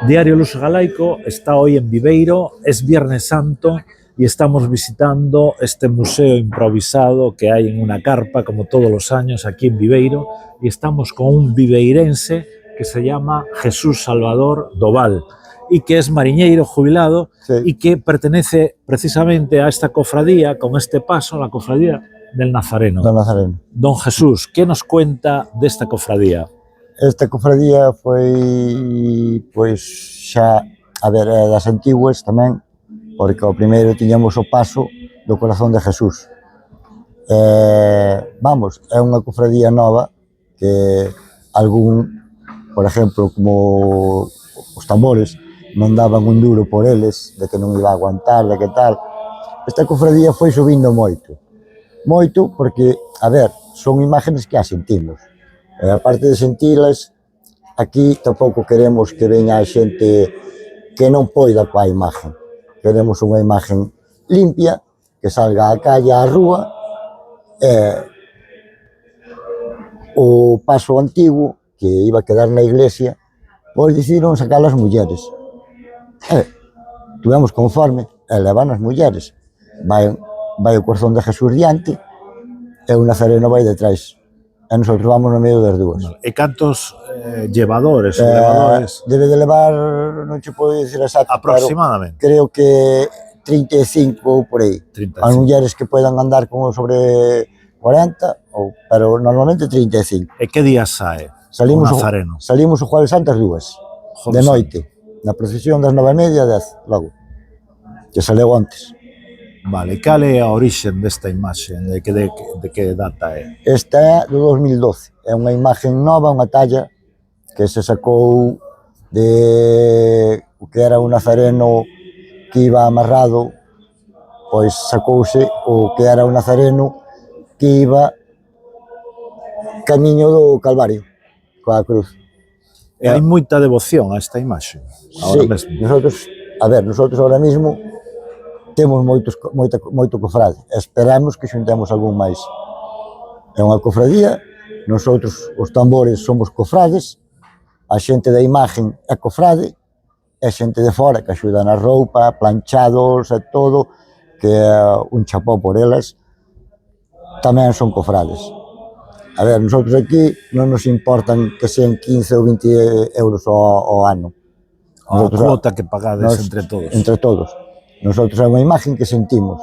Diario Luso Galaico está hoy en Viveiro, es Viernes Santo y estamos visitando este museo improvisado que hay en una carpa, como todos los años, aquí en Viveiro, y estamos con un viveirense que se llama Jesús Salvador Doval y que es mariñeiro jubilado, sí, y que pertenece precisamente a esta cofradía, con este paso, la cofradía del Nazareno. Do Nazareno. Don Jesús, ¿qué nos cuenta desta cofradía? Esta cofradía foi, pois, xa, a ver, das antiguas tamén, porque ao primeiro tiñamos o paso do Corazón de Jesús. Vamos, é unha cofradía nova que algún, por exemplo, como os tambores, non daban un duro por eles, de que non iba a aguantar, de que tal. Esta cofradía foi subindo moito. Moito porque, a ver, son imágenes que as sentimos. Aparte de sentilas, aquí tampouco queremos que veña a xente que non poida coa imagen. Queremos unha imagen limpia, que salga á calle, á rúa. O paso antigo, que iba a quedar na iglesia, pois decidiron sacar as mulleres. Tuvemos conforme, e levan as mulleres. Vai o Corazón de Jesús diante, e o Nazareno vai detrás. E nosotros vamos no medio das dúas. E cantos llevadores ou levadores? Debe de levar, non che podo dicir exacto, aproximadamente. Creo que 35 ou por aí. 35. As mulleres que podan andar con sobre 40, pero normalmente 35. E que día sae salimos o Nazareno? Salimos o Jueves Santo as dúas, de noite, na procesión das 9:30, 10, logo, que saleu antes. Vale, cal é a orixen desta imaxe? De que data é? Esta é do 2012, é unha imagen nova, unha talla que se sacou de o que era un Nazareno que iba amarrado, pois sacouse o que era un Nazareno que iba camiño do Calvario, coa cruz. E hai moita devoción a esta imaxe, agora mesmo. Nosotros ahora mesmo temos moito cofrade, esperamos que xuntemos algún máis. É unha cofradía, nosotros os tambores somos cofrades, a xente da imagen é cofrade, e xente de fora que axuda na roupa, planchados e todo, que é un chapó por elas, tamén son cofrades. A ver, nosotros aquí non nos importan que sean 15 ou 20 euros ao ano. A cuota que pagades entre todos. Entre todos. Nosotros é unha imagen que sentimos.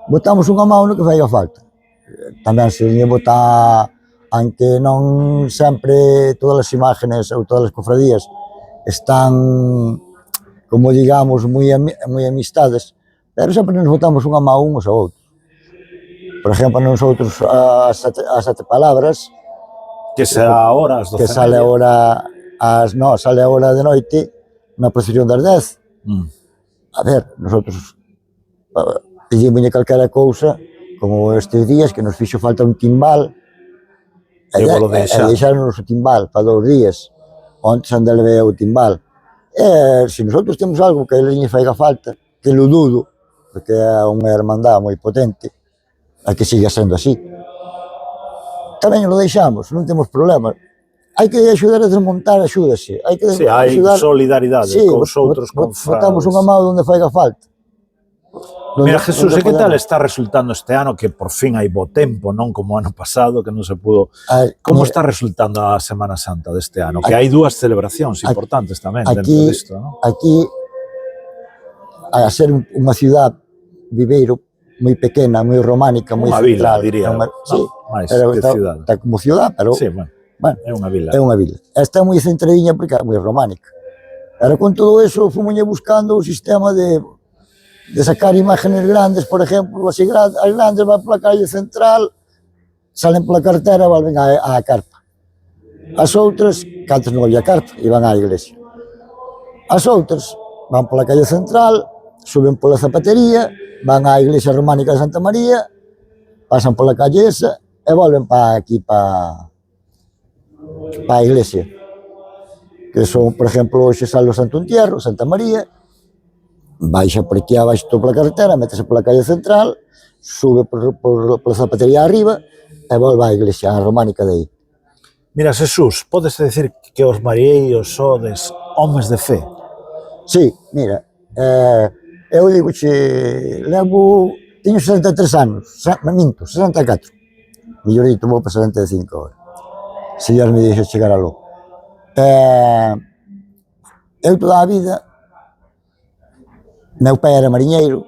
Botamos unha mão no que fai a falta. Tamén se lle bota, aunque non sempre todas as imágenes ou todas as cofradías están, como digamos, moi amistades, pero sempre nos botamos unha mão uns a outros. Por exemplo, nosotros as sete palabras, que será ahora as 12:30, que sale ahora de noite na procesión das 10. A ver, nosotros pedimos calquera cousa, como estes días que nos fixo falta un timbal, e deixaron-nos o timbal para 2 días, onte anda levei o timbal. Se nosotros temos algo que a eles faiga falta, que lo dudo, porque é unha hermandad moi potente, a que siga sendo así, tamén lo deixamos, non temos problema. Hai que axudar a desmontar, axúdase. Hai solidaridade cos outros confrades. Botamos unha mão onde faiga falta. Mira, Jesús, e que tal está resultando este ano, que por fin hai bo tempo, non como ano pasado, que non se pudo... Como está resultando a Semana Santa deste ano? Que hai dúas celebracións importantes tamén dentro disto, non? Aquí, a ser unha ciudad, Viveiro, moi pequena, moi románica, moi Unha vila, central. diría. Sí, máis que ciudad. Está como ciudad, pero... Sí, bueno, é unha vila. É unha vila. Esta é moi centradiña porque é moi románica. Pero con todo eso, fomos buscando o sistema de sacar imágenes grandes, por exemplo, as grandes van pola calle central, salen pola cartera e volven á carpa. As outras, que antes non había carpa, iban á iglesia. As outras van pola calle central, suben pola zapatería, van á iglesia románica de Santa María, pasan pola calle esa e volven para a iglesia. Que son, por exemplo, hoxe sale o Santo Entierro, Santa María, baixa por aquí abaixo pola carretera, métese pola calle central, sube pola zapatería arriba e volve á iglesia románica de aí. Mira, Jesús, podes decir que os mariñeiros sodes homes de fe? Sí, mira, eu digo teño 63 anos, minto, 64. Mellor dito, vou para 75 agora. Se Dios me deixa chegar aló. Eu toda a vida, meu pai era mariñeiro,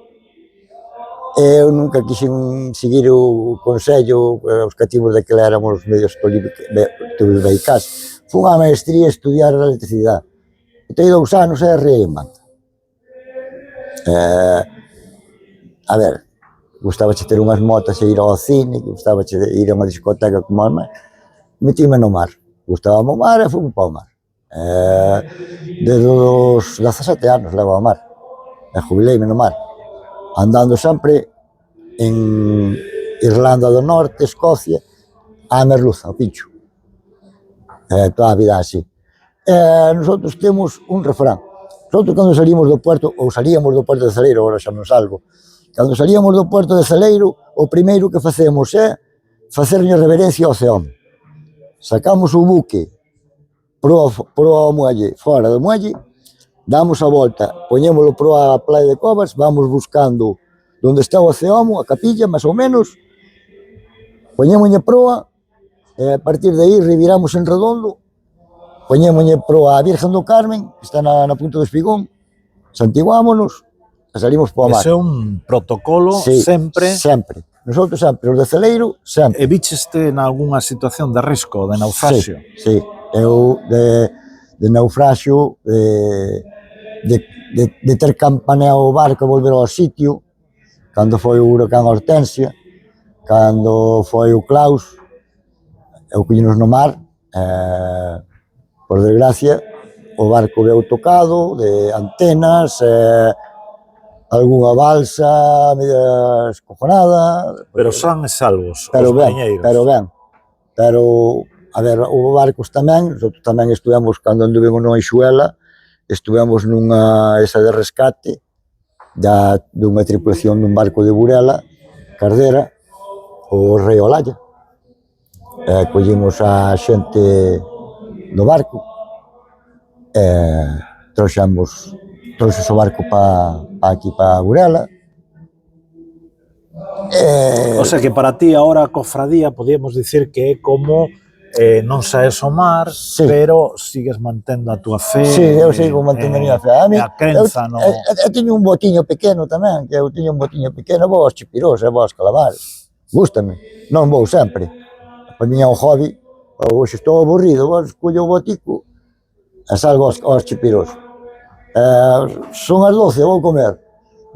eu nunca quixen seguir o consello, os cativos daquela éramos medios tolibeicás. Fui unha maestría a estudiar electricidade. Tenho 2 anos e arreei en banda. A ver, gustabache ter unhas motas e ir ao cine, gustabache ir a unha discoteca como a mãe, metíme no mar. Gustaba o mar e fui para o mar. Desde os 17 anos levo ao mar, e jubileime no mar, andando sempre en Irlanda do Norte, Escocia, a merluza, ao pincho. Toda a vida así. Nosotros temos un refrán. Nosotros cando salimos do puerto, ou salíamos do puerto de Celeiro, agora xa non salgo, cando salíamos do puerto de Celeiro, o primeiro que facemos é facerlle reverencia ao océano. Sacamos o buque pro muelle, fora do muelle, damos a volta, poñémolo pro a playa de Covas, vamos buscando onde está o océano, a capilla, máis ou menos, poñémolle proa, e a partir de aí reviramos en redondo, poñémolle proa a Virgen do Carmen, que está na Punta do Espigón, santiguámonos e salimos para o mar. Ese é un protocolo Sí, sempre. sempre. Nosotros sempre, os de Celeiro, sempre. E vicheste en algunha situación de risco, de naufraxio? Sí, sí. Eu de naufraxio, de ter campaneado o barco e volver ao sitio, cando foi o huracán Hortensia, cando foi o Klaus, eu collinos no mar, por desgracia, o barco veu tocado, de antenas, algunha balsa media escojonada. Pero son salvos Pero os ben, mariñeiros. pero, a ver, houve barcos tamén, nosotros tamén estuvemos, cando anduvemos no Eixuela, estuvemos nunha esa de rescate, dunha tripulación dun barco de Burela, Cardera, o Rei Olalla. Collimos a xente do barco, trouxemos o barco aquí para Burela. O sea que para ti ahora a cofradía podíamos dicir que é como non saes ao mar, sí, pero sigues mantendo a túa fe. Sí, eu sigo mantendo a miña fe. A crenza no... Eu teño un botiño pequeno tamén, que eu teño un botiño pequeno, vou aos chipirós e vou aos calamares. Gústame, non vou sempre. Para mí é un hobby, hoxe estou aburrido, collo o botico e salgo aos chipirós. Son as 12, vou comer.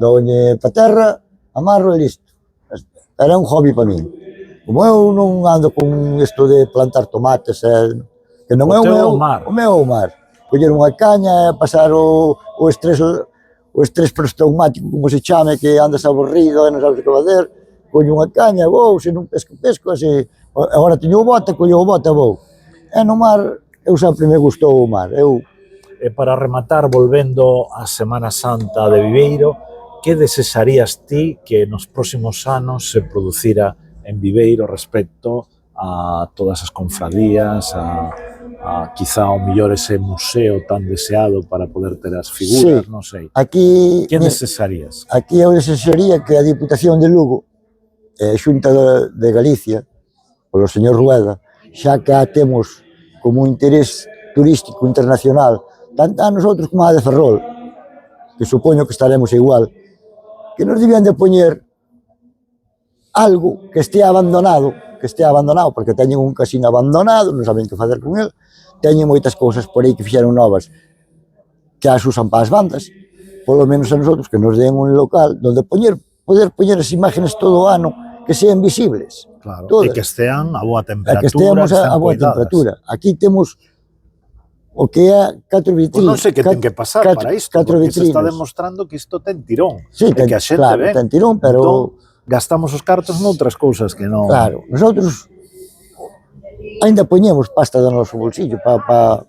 Doulle pa terra, amarro e listo. Era un hobby para min. Como eu non ando con isto de plantar tomates, que non é o meu mar. Coller unha caña e pasar o estrés postraumático, como se chame, que andas aburrido e non sabes o que fazer, collo unha caña, vou, se non pesco, así, agora teño o bote, collo o bote e vou. E no mar, eu sempre me gustou o mar. E para rematar, volvendo á Semana Santa de Viveiro, que desearías ti que nos próximos anos se producira en Viveiro respecto a todas as confradías, a quizá ao mellor ese museo tan deseado para poder ter as figuras, non sei. Aquí, que desearías? Aquí eu desearía que a Diputación de Lugo, Xunta de Galicia, polo señor Rueda, xa que a temos como un interés turístico internacional, tanto a nosotros como a de Ferrol, que supoño que estaremos igual, que nos debían de poñer algo que estea abandonado, porque teñen un casino abandonado, non saben que facer con el, teñen moitas cousas por aí que fixeron novas, que as usan para as bandas, polo menos a nosotros que nos den un local onde poder poñer as imágenes todo o ano que sean visibles. Claro, todas. E que estean a boa temperatura. Que esteamos a boa temperatura. Aquí temos o que é 4 vitrinas. Pois non sei que ten que pasar para isto, porque se está demostrando que isto ten tirón. Sí, que a xente claro, ven. ten tirón, pero... Entón, gastamos os cartos noutras cousas que non... Claro, nosotros ainda poñemos pasta do noso bolsillo para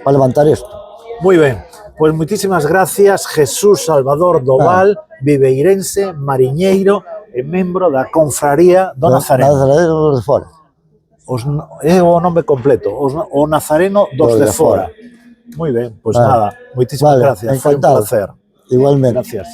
levantar isto. Moi ben, pois moitísimas gracias, Jesús Salvador Doval, viveirense, mariñeiro e membro da confraría do Nazareno. Nazareno de fora. É o nome completo, o Nazareno dos de Fora. Moi ben, pois nada, moitísimas Vale, gracias, foi un encantado. placer. Igualmente. Gracias.